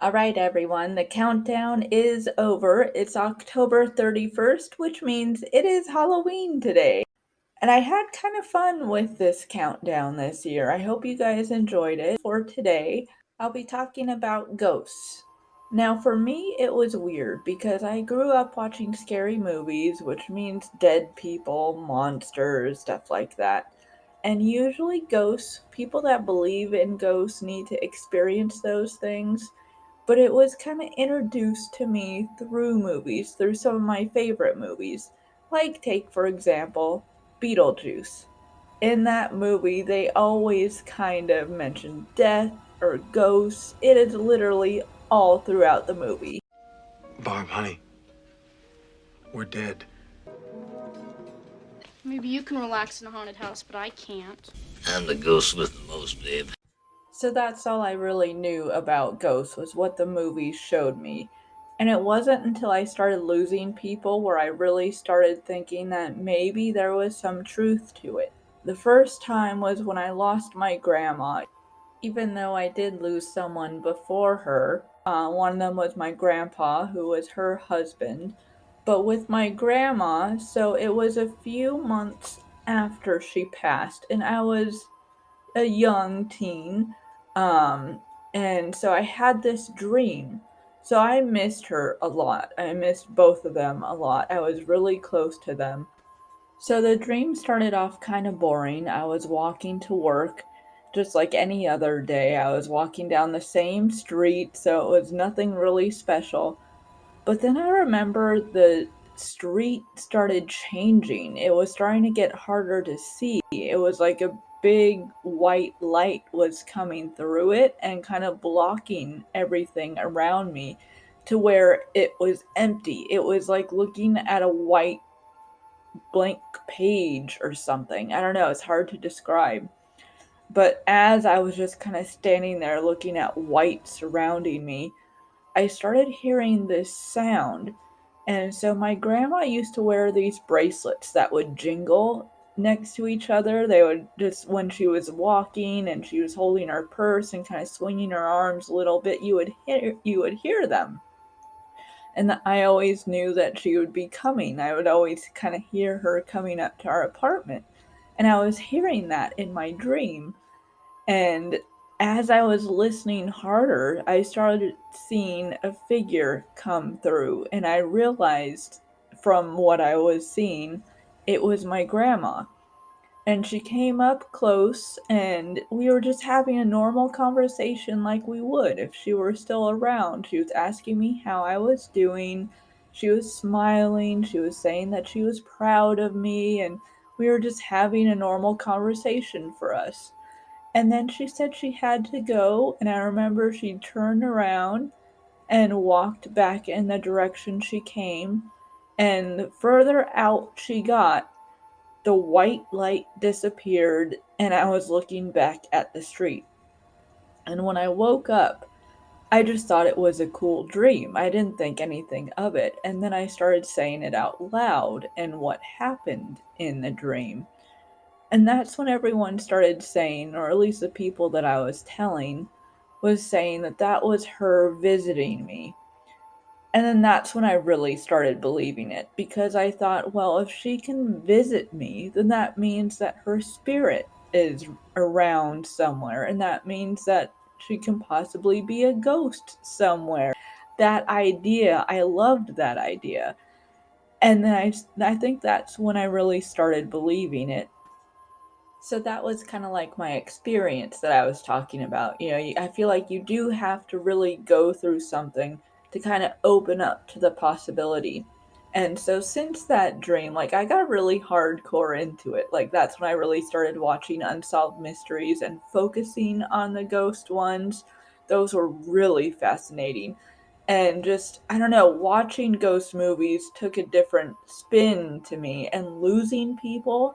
All right, everyone, the countdown is over. It's October 31st, which means it is Halloween today. And I had kind of fun with this countdown this year. I hope you guys enjoyed it. For today, I'll be talking about ghosts. Now, for me, it was weird because I grew up watching scary movies, which means dead people, monsters, stuff like that. And usually, ghosts, people that believe in ghosts need to experience those things, but it was kind of introduced to me through movies, through some of my favorite movies. Like, take for example, Beetlejuice. In that movie, they always kind of mention death or ghosts. It is literally all throughout the movie. Barb, honey, we're dead. Maybe you can relax in a haunted house, but I can't. I'm the ghost with the most, babe. So that's all I really knew about ghosts, was what the movies showed me. And it wasn't until I started losing people where I really started thinking that maybe there was some truth to it. The first time was when I lost my grandma. Even though I did lose someone before her, one of them was my grandpa, who was her husband. But with my grandma, so it was a few months after she passed, and I was a young teen. Um, and so I had this dream. So I missed her a lot. I missed both of them a lot. I was really close to them. So the dream started off kind of boring. I was walking to work just like any other day. I was walking down the same street, so it was nothing really special. But then I remember the street started changing. It was starting to get harder to see. It was like a big white light was coming through it and kind of blocking everything around me to where it was empty. It was like looking at a white blank page or something. I don't know, it's hard to describe. But as I was just kind of standing there looking at white surrounding me, I started hearing this sound. And so my grandma used to wear these bracelets that would jingle next to each other. They would just, when she was walking and she was holding her purse and kind of swinging her arms a little bit, you would hear them. And I always knew that she would be coming. I would always kind of hear her coming up to our apartment. And I was hearing that in my dream. And as I was listening harder, I started seeing a figure come through. And I realized from what I was seeing, it was my grandma. And she came up close, and we were just having a normal conversation like we would if she were still around. She was asking me how I was doing. She was smiling. She was saying that she was proud of me, and we were just having a normal conversation for us. And then she said she had to go, and I remember she turned around and walked back in the direction she came. And the further out she got, the white light disappeared, and I was looking back at the street. And when I woke up, I just thought it was a cool dream. I didn't think anything of it. And then I started saying it out loud and what happened in the dream. And that's when everyone started saying, or at least the people that I was telling, was saying that that was her visiting me. And then that's when I really started believing it, because I thought, well, if she can visit me, then that means that her spirit is around somewhere, and that means that she can possibly be a ghost somewhere. That idea, I loved that idea. And then I think that's when I really started believing it. So that was kind of like my experience that I was talking about. I feel like you do have to really go through something to kind of open up to the possibility. And so since that dream, like I got really hardcore into it. Like that's when I really started watching Unsolved Mysteries and focusing on the ghost ones. Those were really fascinating. And just, I don't know, watching ghost movies took a different spin to me, and losing people,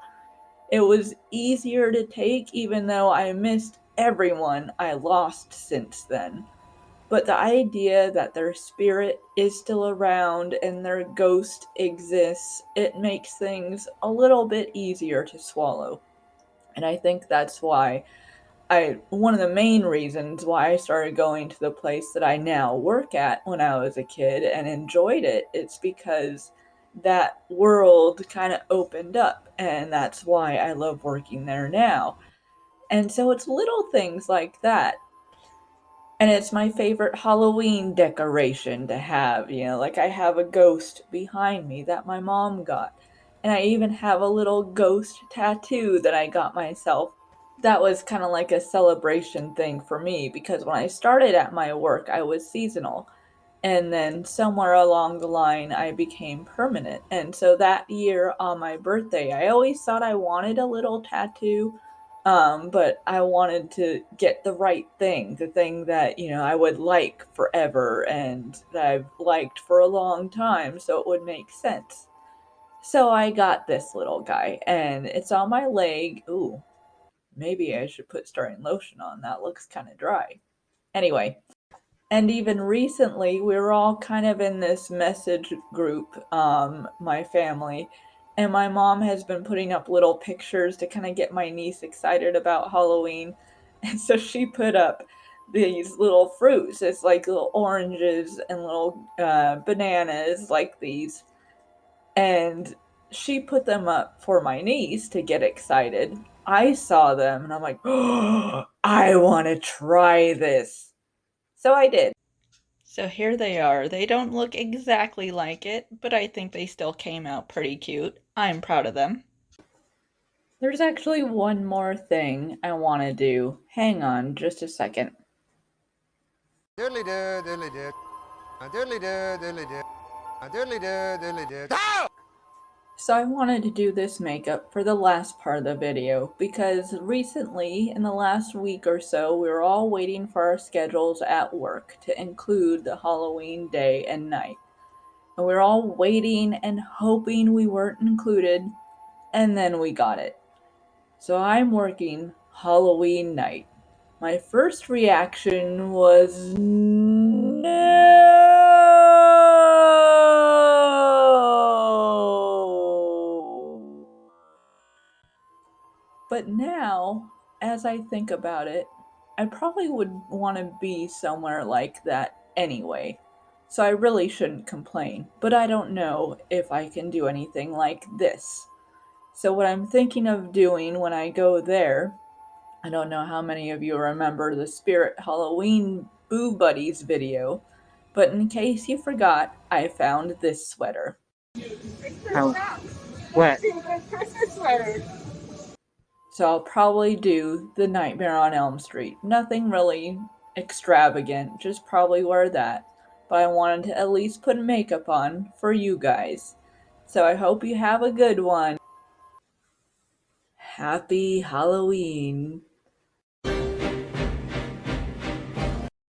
it was easier to take, even though I missed everyone I lost since then. But the idea that their spirit is still around and their ghost exists, it makes things a little bit easier to swallow. And I think that's why one of the main reasons why I started going to the place that I now work at when I was a kid and enjoyed it, it's because that world kind of opened up, and that's why I love working there now. And so it's little things like that. And it's my favorite Halloween decoration to have, like I have a ghost behind me that my mom got. And I even have a little ghost tattoo that I got myself. That was kind of like a celebration thing for me because when I started at my work, I was seasonal. And then somewhere along the line, I became permanent. And so that year on my birthday, I always thought I wanted a little tattoo, but I wanted to get the right thing, the thing that, I would like forever and that I've liked for a long time, so it would make sense. So I got this little guy, and it's on my leg. Ooh, maybe I should put starting lotion on. That looks kind of dry. Anyway, and even recently, we were all kind of in this message group, my family, and my mom has been putting up little pictures to kind of get my niece excited about Halloween. And so she put up these little fruits. It's like little oranges and little bananas, like these. And she put them up for my niece to get excited. I saw them and I'm like, oh, I want to try this. So I did. So here they are. They don't look exactly like it, but I think they still came out pretty cute. I'm proud of them. There's actually one more thing I want to do. Hang on just a second. Diddly do, diddly do. Diddly do, diddly do. Diddly do, diddly do. Ah! So I wanted to do this makeup for the last part of the video because recently, in the last week or so, we were all waiting for our schedules at work to include the Halloween day and night. And we were all waiting and hoping we weren't included, and then we got it. So I'm working Halloween night. My first reaction was no. But now, as I think about it, I probably would want to be somewhere like that anyway. So I really shouldn't complain, but I don't know if I can do anything like this. So what I'm thinking of doing when I go there, I don't know how many of you remember the Spirit Halloween Boo Buddies video, but in case you forgot, I found this sweater. How? What? So I'll probably do the Nightmare on Elm Street. Nothing really extravagant, just probably wear that. But I wanted to at least put makeup on for you guys. So I hope you have a good one. Happy Halloween.